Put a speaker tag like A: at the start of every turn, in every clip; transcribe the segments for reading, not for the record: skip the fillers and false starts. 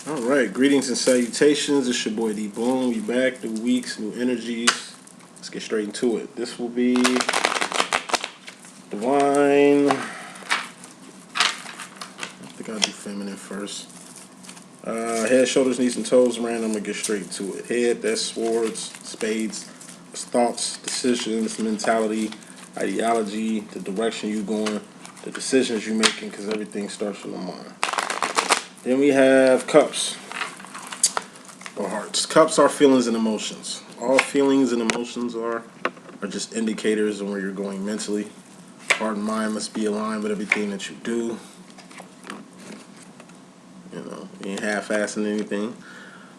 A: All right, greetings and salutations. It's your boy D.Boom. We back, new weeks, new energies. Let's get straight into it. This will be divine. I think I'll do feminine first. Head, shoulders, knees, and toes. Random. I'm gonna get straight to it. Head, that's swords, spades, that's thoughts, decisions, mentality, ideology, the direction you going, the decisions you making, because everything starts from the mind. Then we have cups. Or hearts. Cups are feelings and emotions. All feelings and emotions are just indicators of where you're going mentally. Heart and mind must be aligned with everything that you do. You ain't half-assing anything.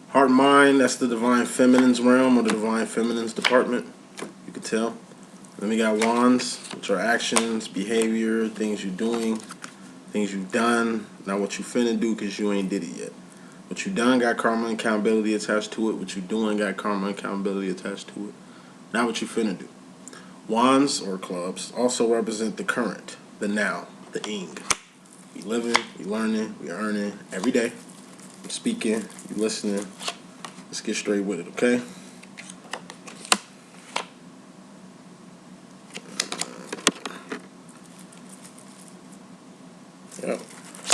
A: Heart and mind, that's the divine feminine's realm or the divine feminine's department. You can tell. Then we got wands, which are actions, behavior, things you're doing, things you've done, not what you finna do because you ain't did it yet. What you done got karma and accountability attached to it. What you doing got karma and accountability attached to it. Not what you finna do. Wands or clubs also represent the current, the now, the ing. We living, we learning, we earning every day. I'm speaking, you listening. Let's get straight with it, okay? Yep.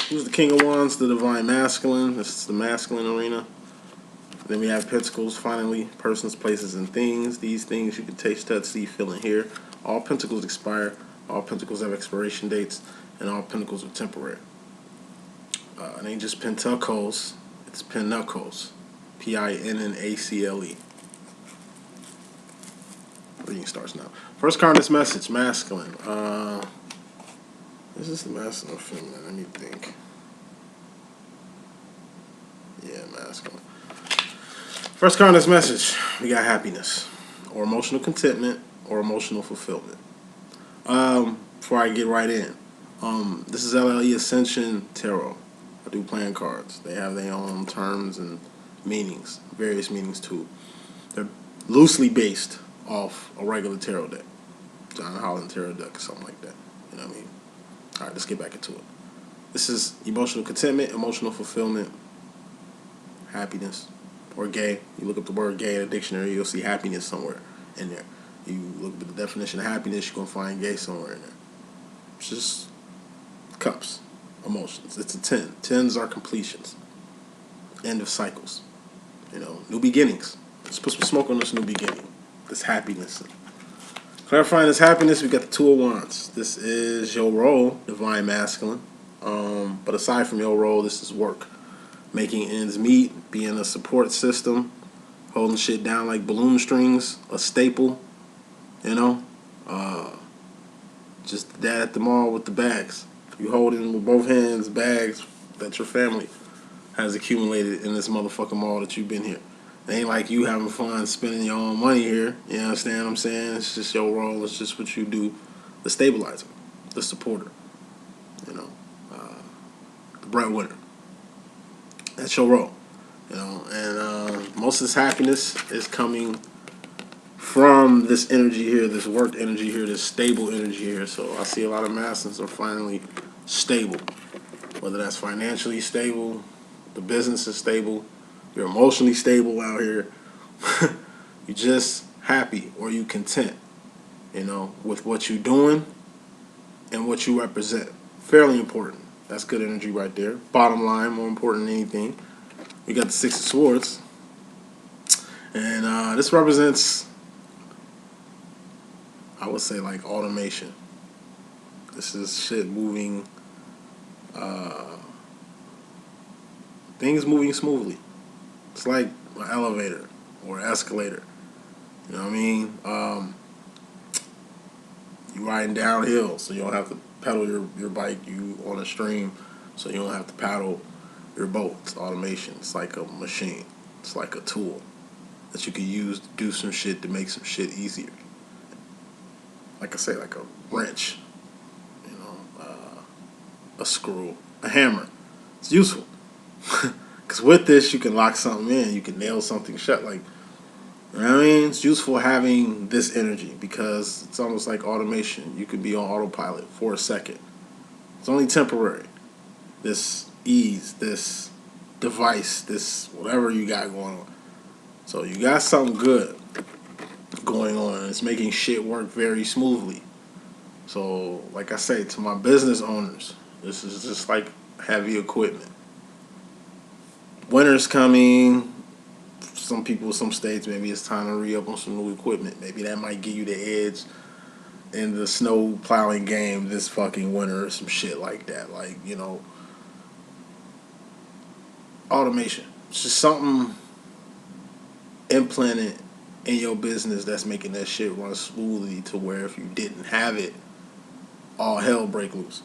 A: Who's the king of wands? The divine masculine. This is the masculine arena. Then we have pentacles, finally, persons, places, and things. These things you can taste, touch, see, feel, and hear. All pentacles expire. All pentacles have expiration dates. And all pentacles are temporary. It ain't just pentacles. It's pinnacles. Pinnacle. Reading starts now. First card in this message, masculine. This is the masculine or feminine? Let me think. Yeah, masculine. First card in this message, we got happiness, or emotional contentment, or emotional fulfillment. Before I get right in, this is LLE.Ascension Tarot. I do playing cards. They have their own terms and meanings, various meanings too. They're loosely based off a regular tarot deck, John Holland tarot deck or something like that. You know what I mean? All right, let's get back into it. This is emotional contentment, emotional fulfillment, happiness, or gay. You look up the word gay in a dictionary, you'll see happiness somewhere in there. You look at the definition of happiness, you're going to find gay somewhere in there. It's just cups, emotions. It's a 10. 10s are completions, end of cycles, new beginnings. Let's put some smoke on this new beginning, this happiness. Clarifying this happiness, we got the Two of Wands. This is your role, divine masculine. But aside from your role, this is work. Making ends meet, being a support system, holding shit down like balloon strings, a staple, just the dad at the mall with the bags. You holding with both hands bags that your family has accumulated in this motherfucking mall that you've been here. It ain't like you having fun spending your own money here. You understand what I'm saying? It's just your role. It's just what you do. The stabilizer, the supporter, the breadwinner. That's your role, and most of this happiness is coming from this energy here, this work energy here, this stable energy here. So I see a lot of masculines are finally stable, whether that's financially stable, the business is stable, you're emotionally stable out here, you're just happy or you content, with what you're doing and what you represent. Fairly important. That's good energy right there. Bottom line, more important than anything, we got the Six of Swords. And this represents, I would say, like automation. This is shit moving, things moving smoothly. It's like an elevator or an escalator. You know what I mean? You riding downhill, so you don't have to pedal your bike. You on a stream, so you don't have to paddle your boat. It's automation. It's like a machine. It's like a tool that you can use to do some shit to make some shit easier. Like I say, like a wrench, a screw, a hammer. It's useful. Because with this, you can lock something in. You can nail something shut. Like, you know what I mean? It's useful having this energy because it's almost like automation. You could be on autopilot for a second. It's only temporary. This ease, this device, this whatever you got going on. So you got something good going on. It's making shit work very smoothly. So, like I say, to my business owners, this is just like heavy equipment. Winter's coming. Some people, some states, maybe it's time to re-up on some new equipment. Maybe that might give you the edge in the snow plowing game this fucking winter or some shit like that. Like, you know, automation. It's just something implanted in your business that's making that shit run smoothly to where if you didn't have it, all hell break loose.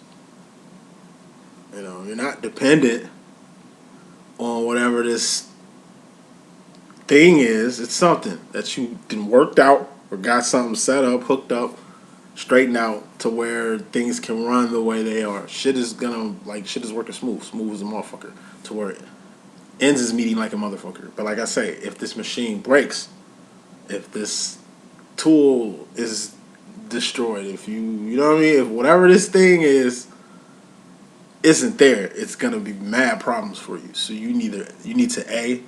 A: You know, you're not dependent on whatever this thing is. It's something that you done worked out or got something set up, hooked up, straightened out to where things can run the way they are. Shit is working smooth as a motherfucker, to where it ends is meeting like a motherfucker. But like I say, if this machine breaks, if this tool is destroyed, if you know what I mean, if whatever this thing is isn't there, it's gonna be mad problems for you. So you need to A,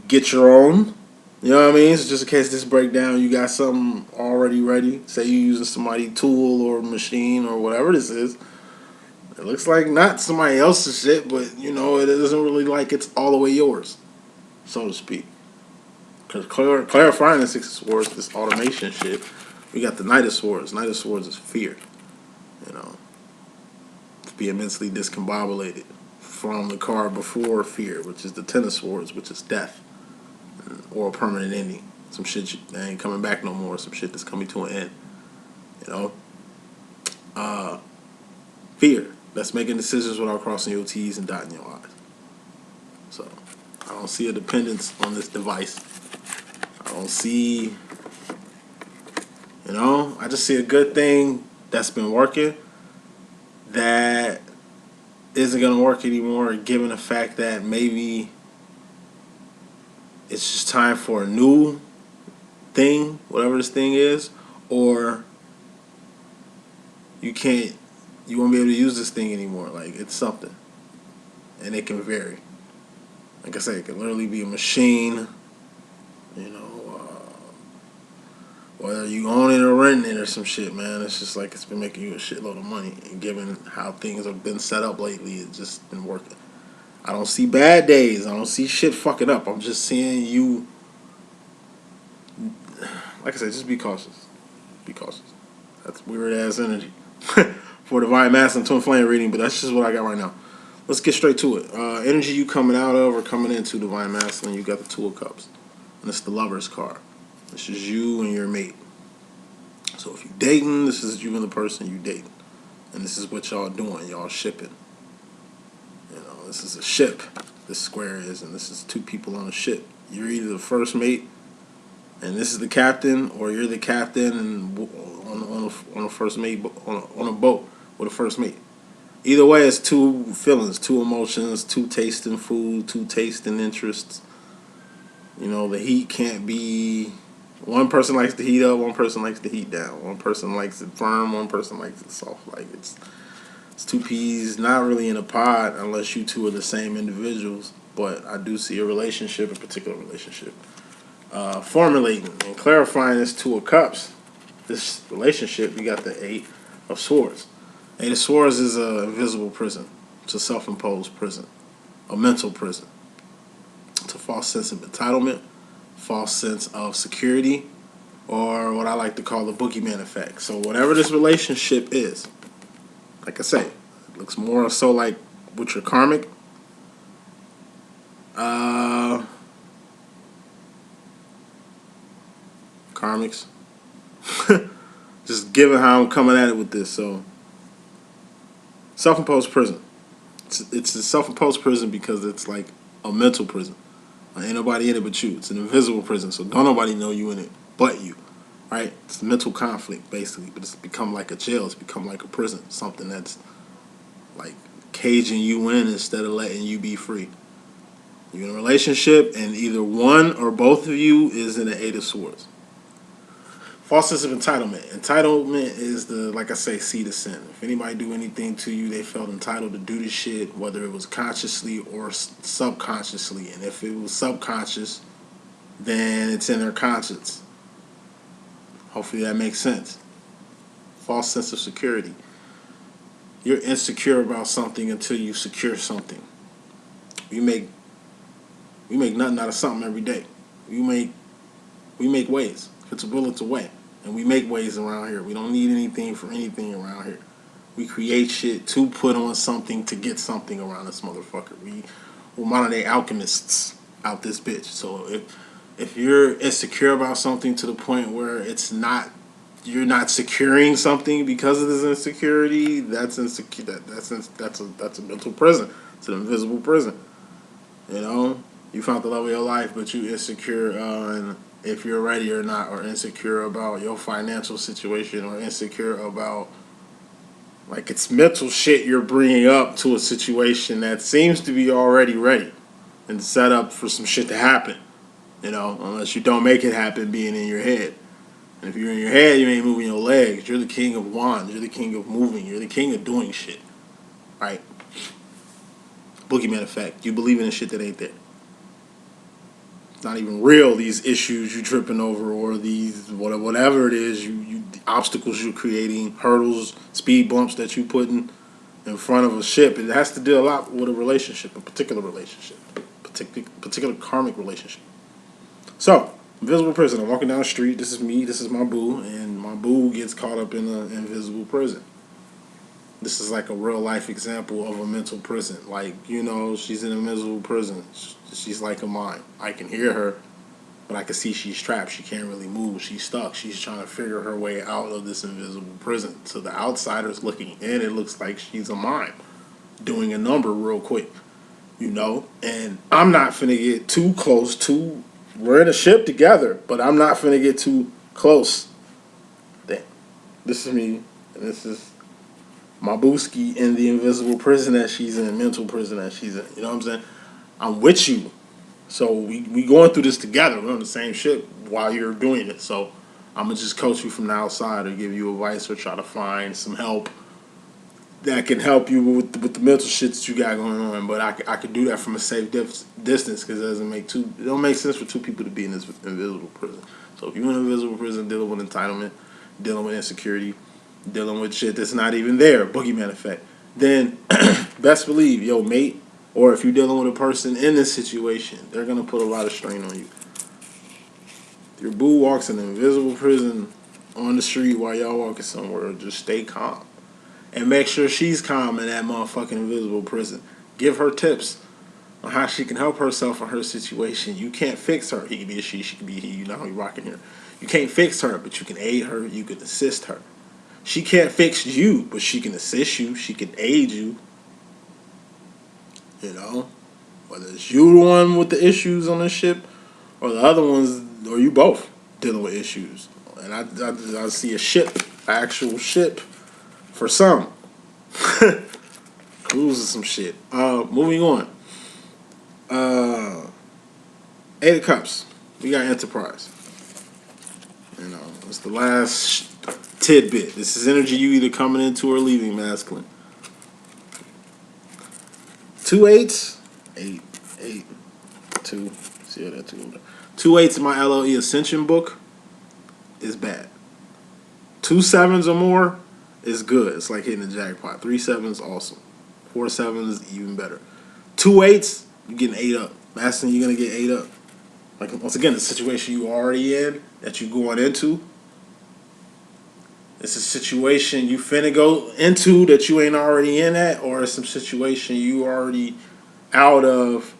A: get your own. You know what I mean? So just in case this break down, you got something already ready. Say you using somebody's tool or machine or whatever this is. It looks like not somebody else's shit, but you know, it doesn't really like it's all the way yours, so to speak. Because clarifying the Six of Swords, this automation shit, we got the Knight of Swords. Knight of Swords is fear. You know, to be immensely discombobulated from the card before fear, which is the Ten of Swords, which is death or a permanent ending. Some shit that ain't coming back no more. Some shit that's coming to an end. You know, fear. That's making decisions without crossing your T's and dotting your I's. So I don't see a dependence on this device. I don't see, you know, I just see a good thing that's been working that isn't going to work anymore, given the fact that maybe it's just time for a new thing, whatever this thing is, or you won't be able to use this thing anymore. Like, it's something. And it can vary. Like I said, it can literally be a machine, you know, whether you own it or renting it or some shit, man. It's just like it's been making you a shitload of money. And given how things have been set up lately, it's just been working. I don't see bad days. I don't see shit fucking up. I'm just seeing you, like I said, just be cautious. Be cautious. That's weird ass energy for Divine Masculine Twin Flame reading, but that's just what I got right now. Let's get straight to it. Energy you coming out of or coming into Divine Masculine, you got the Two of Cups. And it's the Lover's card. This is you and your mate. So if you're dating, this is you and the person you dating. And this is what y'all doing. Y'all shipping. You know, this is a ship. This square is, and this is two people on a ship. You're either the first mate, and this is the captain, or you're the captain and on a first mate on a boat with a first mate. Either way, it's two feelings, two emotions, two tasting food, two tasting interests. You know, the heat can't be. One person likes the heat up, one person likes the heat down. One person likes it firm, one person likes it soft. Like it's two peas, not really in a pod unless you two are the same individuals. But I do see a relationship, a particular relationship, formulating and clarifying this Two of Cups. This relationship, you got the Eight of Swords. Eight of Swords is an invisible prison. It's a self-imposed prison, a mental prison. It's a false sense of entitlement, false sense of security, or what I like to call the boogeyman effect. So whatever this relationship is, like I say, it looks more so like with your karmic. Karmics. Just given how I'm coming at it with this. So self-imposed prison. It's a self-imposed prison because it's like a mental prison. Ain't nobody in it but you. It's an invisible prison, so don't nobody know you in it but you. Right? It's mental conflict, basically, but it's become like a jail. It's become like a prison. Something that's like caging you in instead of letting you be free. You're in a relationship, and either one or both of you is in the Eight of Swords. False sense of entitlement. Entitlement is the, like I say, seed of sin. If anybody do anything to you, they felt entitled to do this shit, whether it was consciously or subconsciously. And if it was subconscious, then it's in their conscience. Hopefully that makes sense. False sense of security. You're insecure about something until you secure something. We make nothing out of something every day. We make ways. If it's a will, it's a way. And we make ways around here. We don't need anything for anything around here. We create shit to put on something to get something around this motherfucker. We're modern day alchemists out this bitch. So if you're insecure about something to the point where you're not securing something because of this insecurity, that's insecure. That's a mental prison. It's an invisible prison. You know, you found the love of your life, but you insecure on if you're ready or not, or insecure about your financial situation, or insecure about, like, it's mental shit you're bringing up to a situation that seems to be already ready and set up for some shit to happen. You know, unless you don't make it happen being in your head. And if you're in your head, you ain't moving your legs. You're the king of wands. You're the king of moving. You're the king of doing shit. Right? Boogeyman effect. You believe in the shit that ain't there. It's not even real, these issues you tripping over, or these whatever it is, you obstacles you're creating, hurdles, speed bumps that you putting in front of a ship. It has to deal a lot with a relationship, a particular relationship, particular karmic relationship. So, invisible prison. I'm walking down the street. This is me. This is my boo, and my boo gets caught up in an invisible prison. This is like a real life example of a mental prison. Like, you know, she's in a invisible prison. She's like a mine. I can hear her, but I can see she's trapped. She can't really move. She's stuck. She's trying to figure her way out of this invisible prison. To the outsiders looking in, it looks like she's a mime doing a number real quick, you know? And I'm not finna get too close to... We're in a ship together, but I'm not finna get too close. Damn. This is me, and this is my booski in the invisible prison that she's in, mental prison that she's in. You know what I'm saying? I'm with you. So we going through this together. We're on the same ship while you're doing it. So I'm going to just coach you from the outside, or give you advice, or try to find some help that can help you with the mental shit that you got going on. But I could do that from a safe distance, because it don't make sense for two people to be in this invisible prison. So if you're in an invisible prison dealing with entitlement, dealing with insecurity, dealing with shit that's not even there, boogeyman effect, then best believe your mate, or if you're dealing with a person in this situation, they're going to put a lot of strain on you. If your boo walks in an invisible prison on the street while y'all walking somewhere, just stay calm. And make sure she's calm in that motherfucking invisible prison. Give her tips on how she can help herself in her situation. You can't fix her. He can be a she can be a he. You know how we rocking here. You can't fix her, but you can aid her. You can assist her. She can't fix you, but she can assist you. She can aid you. You know? Whether it's you the one with the issues on the ship, or the other ones, or you both dealing with issues. And I see a ship, an actual ship, for some. Losing some shit. Moving on. Eight of Cups. We got Enterprise. You know, it's the last tidbit. This is energy you either coming into or leaving, masculine. 2 8s. 8, 2. See how that 2. 2 8s in my LLE.Ascension book is bad. 2 7s or more is good. It's like hitting the jackpot. 3 7s, awesome. 4 7s, even better. 2 8s, you're getting 8 up. Masculine, you're going to get 8 up. Like, once again, the situation you already in, that you going into, it's a situation you finna go into that you ain't already in at, or it's some situation you already out of,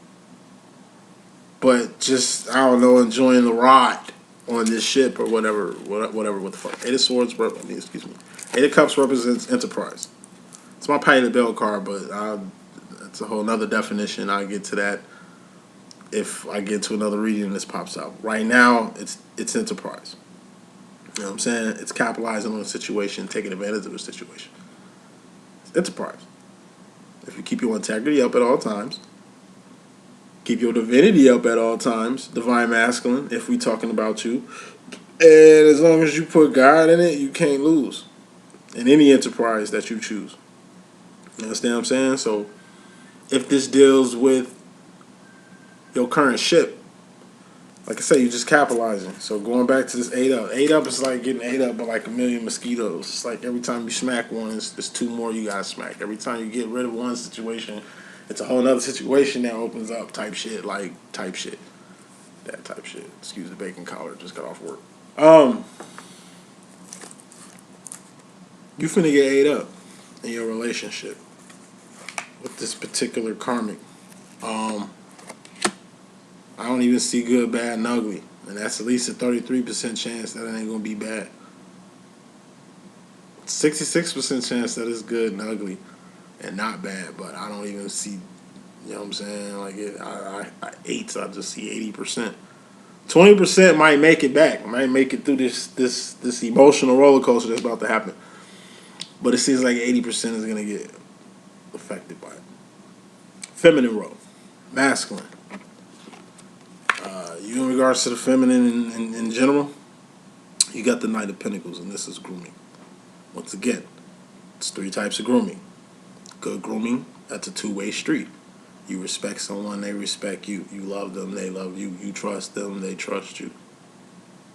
A: but just, I don't know, enjoying the ride on this ship or whatever, what the fuck. 8 of Swords, excuse me. 8 of Cups represents Enterprise. It's my pay the bell card, but it's a whole nother definition. I'll get to that if I get to another reading and this pops out. Right now, it's Enterprise. You know what I'm saying? It's capitalizing on a situation, taking advantage of a situation. It's Enterprise. If you keep your integrity up at all times, keep your divinity up at all times, divine masculine, if we talking about you, And as long as you put God in it, you can't lose in any enterprise that you choose. You understand what I'm saying? So if this deals with your current ship, like I said, you just capitalizing. So going back to this 8 up. 8 up is like getting 8 up by like a million mosquitoes. It's like every time you smack one, it's two more you gotta smack. Every time you get rid of one situation, it's a whole other situation that opens up type shit. Like type shit. That type shit. Excuse the bacon collar, just got off work. You finna get 8 up in your relationship with this particular karmic. I don't even see good, bad, and ugly. And that's at least a 33% chance that it ain't gonna be bad. 66% chance that it's good and ugly and not bad, but I don't even see, you know what I'm saying? Like, eights, I just see 80%. 20% might make it back, might make it through this emotional roller coaster that's about to happen. But it seems like 80% is gonna get affected by it. Feminine role, masculine. You in regards to the feminine in general, you got the Knight of Pentacles, and this is grooming. Once again, it's 3 types of grooming. Good grooming, that's a two-way street. You respect someone, they respect you. You love them, they love you. You trust them, they trust you.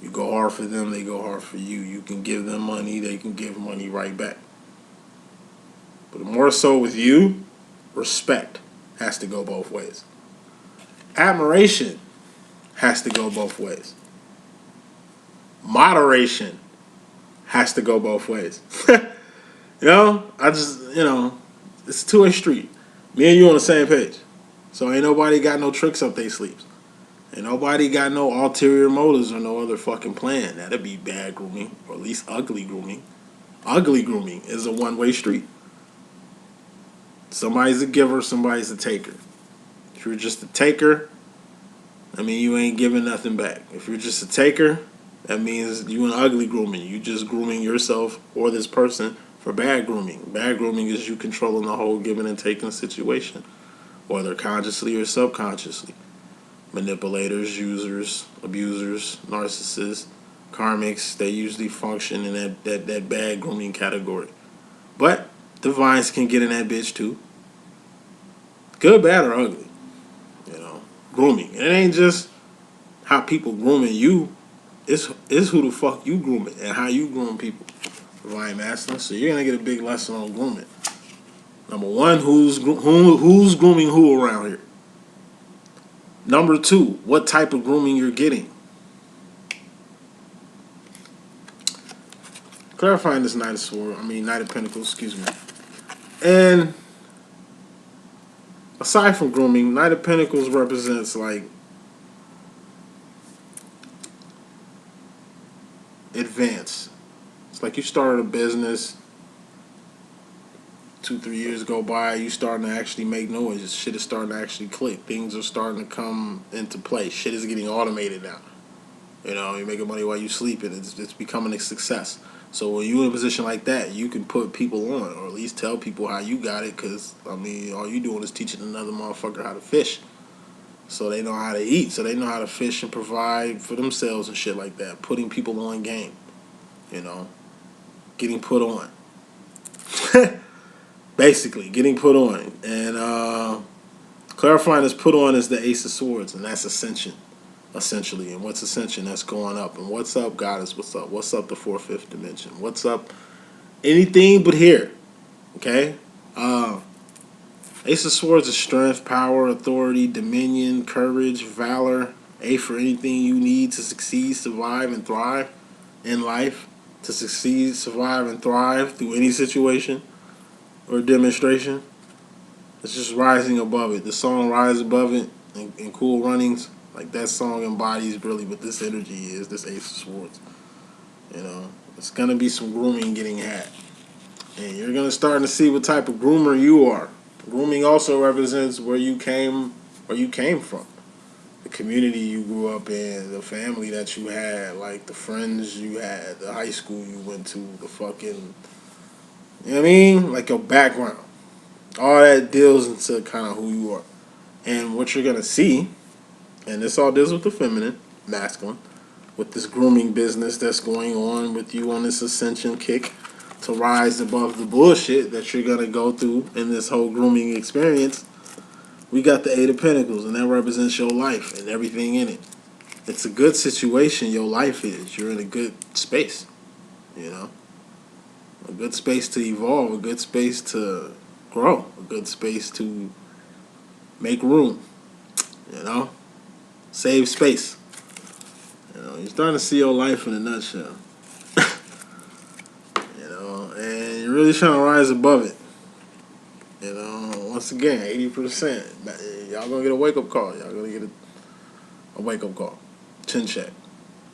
A: You go hard for them, they go hard for you. You can give them money, they can give money right back. But more so with you, respect has to go both ways. Admiration has to go both ways. Moderation has to go both ways. It's a two-way street. Me and you on the same page. So ain't nobody got no tricks up their sleeves. Ain't nobody got no ulterior motives or no other fucking plan. That'd be bad grooming, or at least ugly grooming. Ugly grooming is a one-way street. Somebody's a giver, somebody's a taker. If you're just a taker, I mean, you ain't giving nothing back. If you're just a taker, that means you in ugly grooming. You just grooming yourself or this person for bad grooming. Bad grooming is you controlling the whole giving and taking situation, whether consciously or subconsciously. Manipulators, users, abusers, narcissists, karmics, they usually function in that bad grooming category. But divines can get in that bitch too. Good, bad, or ugly. Grooming. And it ain't just how people grooming you. It's who the fuck you grooming and how you groom people. Divine masculine. So you're gonna get a big lesson on grooming. Number one, who's grooming who around here? Number two, what type of grooming you're getting. Clarifying this Knight of Pentacles, excuse me. And aside from grooming, Knight of Pentacles represents like advance. It's like you started a business, 2-3 years go by, you starting to actually make noise. Shit is starting to actually click. Things are starting to come into play. Shit is getting automated now. You're making money while you're sleeping. It's becoming a success. So when you're in a position like that, you can put people on, or at least tell people how you got it, because, all you doing is teaching another motherfucker how to fish. So they know how to eat, so they know how to fish and provide for themselves and shit like that. Putting people on game, getting put on. Basically, getting put on. And clarifying this put on is the Ace of Swords, and that's Ascension, essentially. And what's Ascension? That's going up. And what's up, Goddess? What's up? What's up, the 4th, 5th dimension? What's up? Anything but here. Okay? Ace of Swords is strength, power, authority, dominion, courage, valor. A for anything you need to succeed, survive, and thrive in life. To succeed, survive, and thrive through any situation or demonstration. It's just rising above it. The song Rise Above It in Cool Runnings, like that song embodies really what this energy is, this Ace of Swords. It's going to be some grooming getting had. And you're going to start to see what type of groomer you are. Grooming also represents where you came from. The community you grew up in, the family that you had, like the friends you had, the high school you went to, the fucking, like your background. All that deals into kind of who you are. And what you're going to see, and this all deals with the feminine, masculine, with this grooming business that's going on with you on this ascension kick to rise above the bullshit that you're going to go through in this whole grooming experience, we got the Eight of Pentacles, and that represents your life and everything in it. It's a good situation your life is. You're in a good space, you know? A good space to evolve, a good space to grow, a good space to make room, you know? Save space. You know, you're starting to see your life in a nutshell. You know, and you're really trying to rise above it. You know, once again, 80%. Y'all gonna get a wake-up call. Y'all gonna get a wake-up call. Chin check.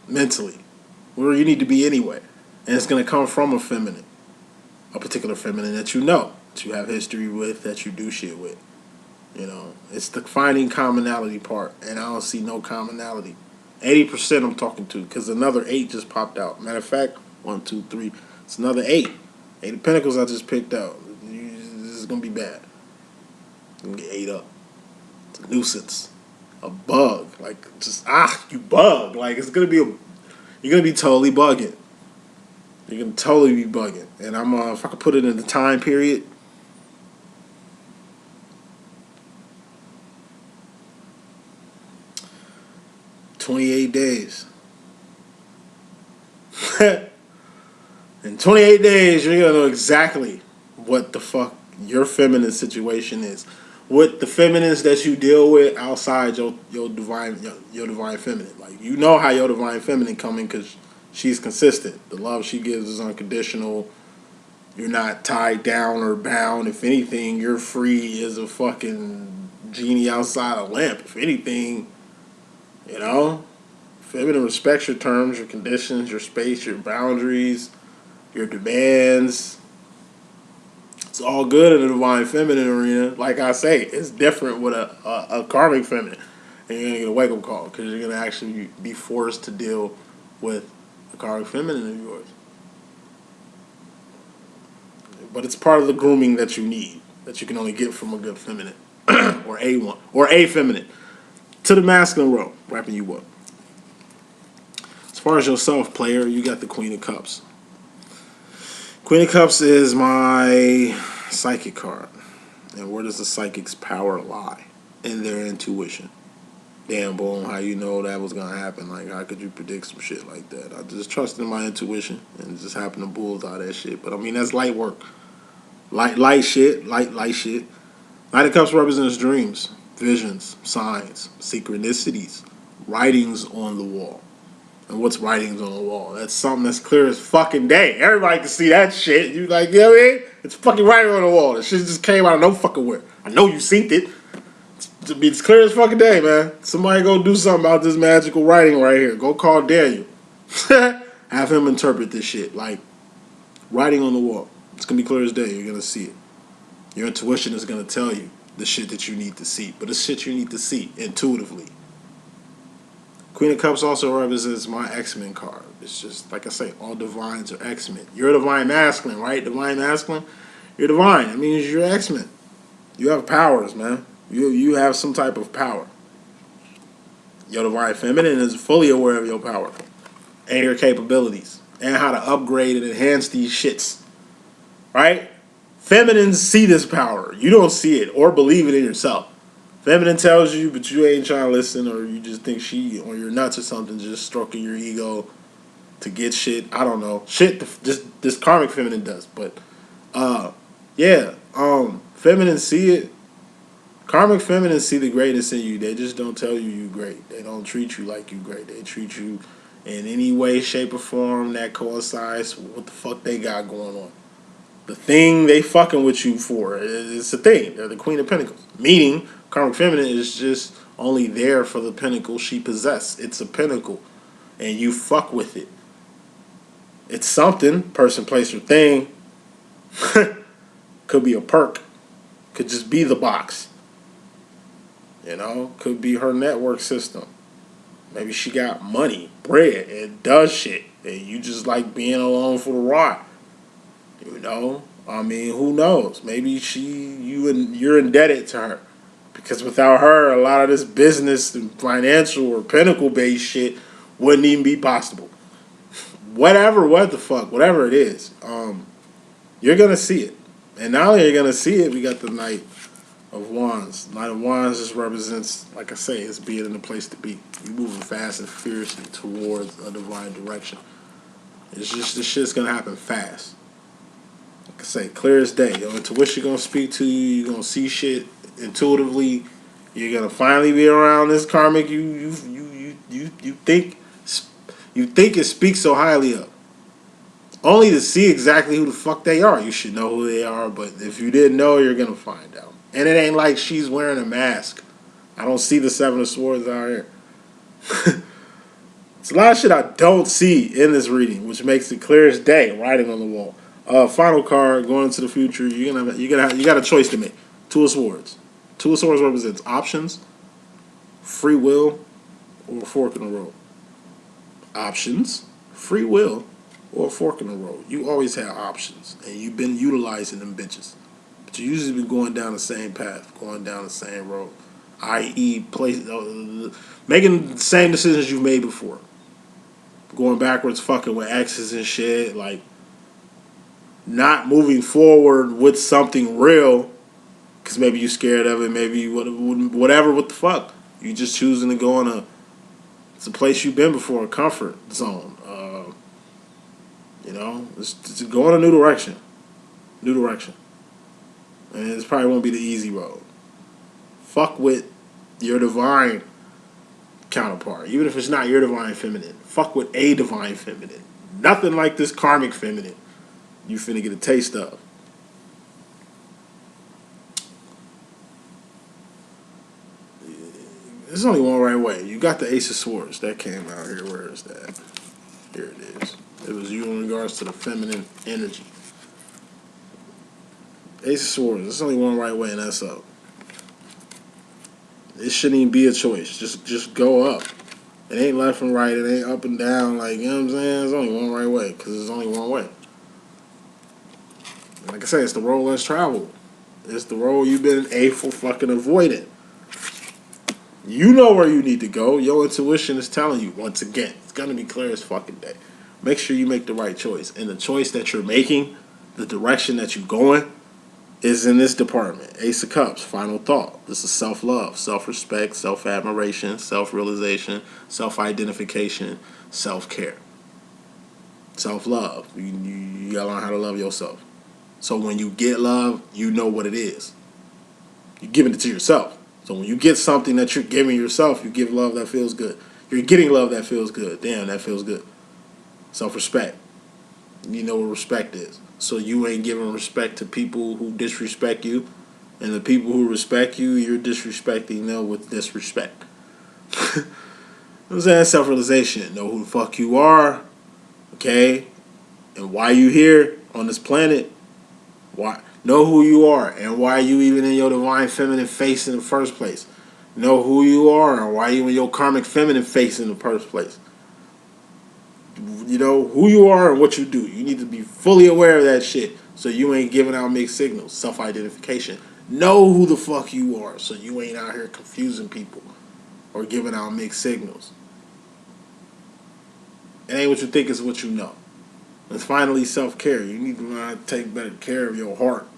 A: Mentally. Where you need to be anyway. And it's gonna come from a feminine. A particular feminine that you know. That you have history with, that you do shit with. You know, it's the finding commonality part. And I don't see no commonality. 80% I'm talking to. Because another 8 just popped out. Matter of fact, 1, 2, 3. It's another 8. 8 of Pentacles I just picked out. This is going to be bad. You're going to get ate up. It's a nuisance. A bug. Like, just, you bug. Like, it's going to be you're going to be totally bugging. You're going to totally be bugging. And I'm, if I could put it in the time period, "28 days." In 28 days, you're going to know exactly what the fuck your feminine situation is. What the feminines that you deal with outside your divine feminine. Like, you know how your divine feminine coming because she's consistent. The love she gives is unconditional. You're not tied down or bound. If anything, you're free as a fucking genie outside a lamp. If anything, you know, feminine respects your terms, your conditions, your space, your boundaries, your demands. It's all good in the divine feminine arena. Like I say, it's different with a karmic feminine. And you're going to get a wake-up call because you're going to actually be forced to deal with a karmic feminine of yours. But it's part of the grooming that you need, that you can only get from a good feminine. Or a one. Or a feminine. To the masculine row, wrapping you up. As far as yourself, player, you got the Queen of Cups. Queen of Cups is my psychic card. And where does the psychic's power lie? In their intuition. Damn, boom, how you know that was going to happen? Like, how could you predict some shit like that? I just trusted in my intuition and just happened to bullseye that shit. But, I mean, that's light work. Light shit. Light shit. Knight of Cups represents dreams, visions, signs, synchronicities, writings on the wall. And what's writings on the wall? That's something that's clear as fucking day. Everybody can see that shit. You like, you know what I mean? It's fucking writing on the wall. That shit just came out of no fucking where. I know you synced it. It's clear as fucking day, man. Somebody go do something about this magical writing right here. Go call Daniel. Have him interpret this shit. Like, writing on the wall. It's going to be clear as day. You're going to see it. Your intuition is going to tell you the shit that you need to see. But it's shit you need to see intuitively. Queen of Cups also represents my X-Men card. It's just, like I say, all divines are X-Men. You're a divine masculine, right? Divine masculine? You're divine. That means you're X-Men. You have powers, man. You have some type of power. Your divine feminine is fully aware of your power and your capabilities and how to upgrade and enhance these shits. Right? Feminines see this power. You don't see it or believe it in yourself. Feminine tells you, but you ain't trying to listen, or you just think she or you're nuts or something, just stroking your ego to get shit. I don't know. Shit this karmic feminine does. But feminine see it. Karmic feminine see the greatness in you. They just don't tell you great. They don't treat you like you great. They treat you in any way, shape, or form that coincides with what the fuck they got going on. The thing they fucking with you for, it's a thing. They're the Queen of Pentacles. Meaning, karmic feminine is just only there for the pinnacle she possesses. It's a pinnacle. And you fuck with it. It's something, person, place, or thing. Could be a perk. Could just be the box. You know, could be her network system. Maybe she got money, bread, and does shit. And you just like being along for the ride. You know? I mean, who knows? Maybe you're indebted to her. Because without her, a lot of this business and financial or pinnacle-based shit wouldn't even be possible. Whatever, what the fuck, whatever it is, you're gonna see it. And not only are you gonna see it, we got the Knight of Wands. Knight of Wands just represents, like I say, it's being in the place to be. You moving fast and fiercely towards a divine direction. It's just this shit's gonna happen fast. Like I say, clear as day. Your intuition gonna speak to you. You're gonna see shit intuitively. You're gonna finally be around this karmic you think it speaks so highly of. Only to see exactly who the fuck they are. You should know who they are, but if you didn't know, you're gonna find out. And it ain't like she's wearing a mask. I don't see the Seven of Swords out here. It's a lot of shit I don't see in this reading, which makes it clear as day, writing on the wall. Final card, going into the future, you got a choice to make. Two of Swords. Two of Swords represents options, free will, or a fork in the road. Options, free will, or a fork in the road. You always have options, and you've been utilizing them bitches. But you usually been going down the same path, going down the same road, i.e., making the same decisions you've made before. Going backwards, fucking with exes and shit, like not moving forward with something real because maybe you're scared of it, maybe whatever, what the fuck. You just choosing to go in it's a place you've been before, a comfort zone. It's go in a new direction. New direction. And this probably won't be the easy road. Fuck with your divine counterpart. Even if it's not your divine feminine. Fuck with a divine feminine. Nothing like this karmic feminine you finna get a taste of. There's only one right way. You got the Ace of Swords. That came out here. Where is that? Here it is. It was you in regards to the feminine energy. Ace of Swords. There's only one right way, and that's up. It shouldn't even be a choice. Just go up. It ain't left and right. It ain't up and down. Like, you know what I'm saying? There's only one right way, because there's only one way. And like I say, it's the road less traveled. It's the road you've been for fucking avoiding. You know where you need to go. Your intuition is telling you, once again, it's going to be clear as fucking day. Make sure you make the right choice. And the choice that you're making, the direction that you're going, is in this department. Ace of Cups, final thought. This is self-love, self-respect, self-admiration, self-realization, self-identification, self-care. Self-love. You got to learn how to love yourself. So when you get love, you know what it is. You're giving it to yourself. So when you get something that you're giving yourself, you give love that feels good. You're getting love that feels good. Damn, that feels good. Self-respect. You know what respect is. So you ain't giving respect to people who disrespect you. And the people who respect you, you're disrespecting them with disrespect. You know what I'm saying? Self-realization. Know who the fuck you are. Okay? And why you here on this planet. Why? Know who you are and why you even in your divine feminine face in the first place. Know who you are and why you in your karmic feminine face in the first place. You know who you are and what you do. You need to be fully aware of that shit so you ain't giving out mixed signals. Self-identification. Know who the fuck you are so you ain't out here confusing people or giving out mixed signals. It ain't what you think, it's what you know. And finally, self-care. You need to learn how to take better care of your heart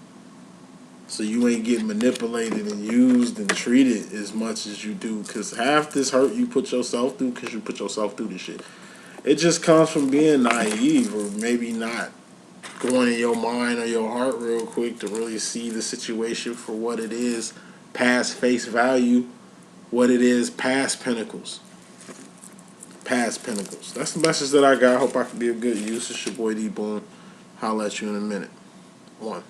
A: so you ain't getting manipulated and used and treated as much as you do. Because half this hurt you put yourself through because you put yourself through this shit. It just comes from being naive or maybe not going in your mind or your heart real quick to really see the situation for what it is, past face value, what it is, past pinnacles. Past pinnacles. That's the message that I got. I hope I can be of good use. It's your boy D.Boom. Holla at you in a minute. 1.